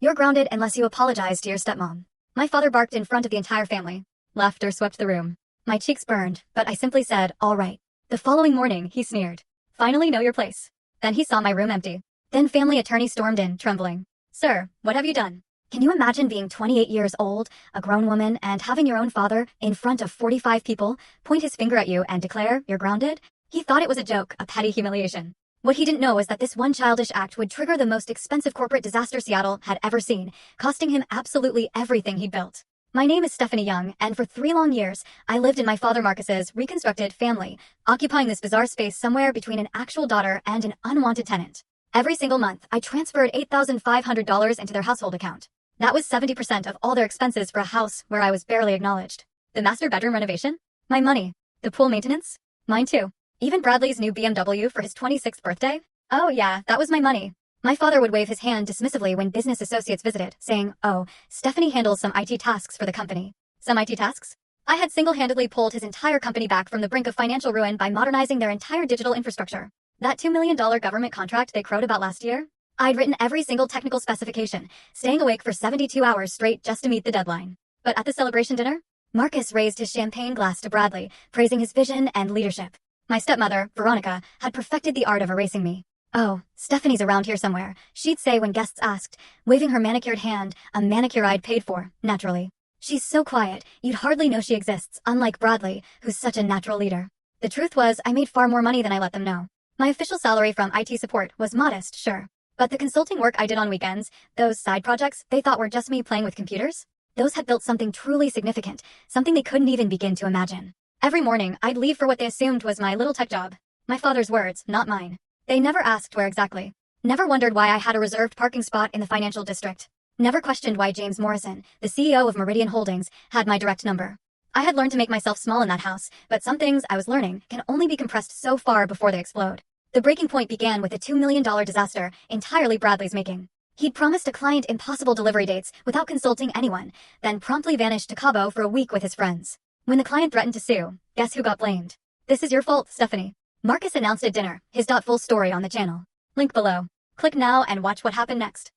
You're grounded unless you apologize to your stepmom. My father barked in front of the entire family. Laughter swept the room. My cheeks burned, but I simply said, all right. The following morning, he sneered. Finally know your place. Then he saw my room empty. Then family attorney stormed in, trembling. Sir, what have you done? Can you imagine being 28 years old, a grown woman, and having your own father, in front of 45 people, point his finger at you and declare you're grounded? He thought it was a joke, a petty humiliation. What he didn't know was that this one childish act would trigger the most expensive corporate disaster Seattle had ever seen, costing him absolutely everything he'd built. My name is Stephanie Young, and for 3 long years, I lived in my father Marcus's reconstructed family, occupying this bizarre space somewhere between an actual daughter and an unwanted tenant. Every single month, I transferred $8,500 into their household account. That was 70% of all their expenses for a house where I was barely acknowledged. The master bedroom renovation? My money. The pool maintenance? Mine too. Even Bradley's new BMW for his 26th birthday? Oh yeah, that was my money. My father would wave his hand dismissively when business associates visited, saying, oh, Stephanie handles some IT tasks for the company. Some IT tasks? I had single-handedly pulled his entire company back from the brink of financial ruin by modernizing their entire digital infrastructure. That $2 million government contract they crowed about last year? I'd written every single technical specification, staying awake for 72 hours straight just to meet the deadline. But at the celebration dinner, Marcus raised his champagne glass to Bradley, praising his vision and leadership. My stepmother, Veronica, had perfected the art of erasing me. Oh, Stephanie's around here somewhere, she'd say when guests asked, waving her manicured hand, a manicure I'd paid for, naturally. She's so quiet, you'd hardly know she exists, unlike Bradley, who's such a natural leader. The truth was, I made far more money than I let them know. My official salary from IT support was modest, sure. But the consulting work I did on weekends, those side projects they thought were just me playing with computers, those had built something truly significant, something they couldn't even begin to imagine. Every morning, I'd leave for what they assumed was my little tech job. My father's words, not mine. They never asked where exactly. Never wondered why I had a reserved parking spot in the financial district. Never questioned why James Morrison, the CEO of Meridian Holdings, had my direct number. I had learned to make myself small in that house, but some things I was learning can only be compressed so far before they explode. The breaking point began with a $2 million disaster, entirely Bradley's making. He'd promised a client impossible delivery dates without consulting anyone, then promptly vanished to Cabo for a week with his friends. When the client threatened to sue, guess who got blamed? This is your fault, Stephanie. Marcus announced at dinner, his full story on the channel. Link below. Click now and watch what happened next.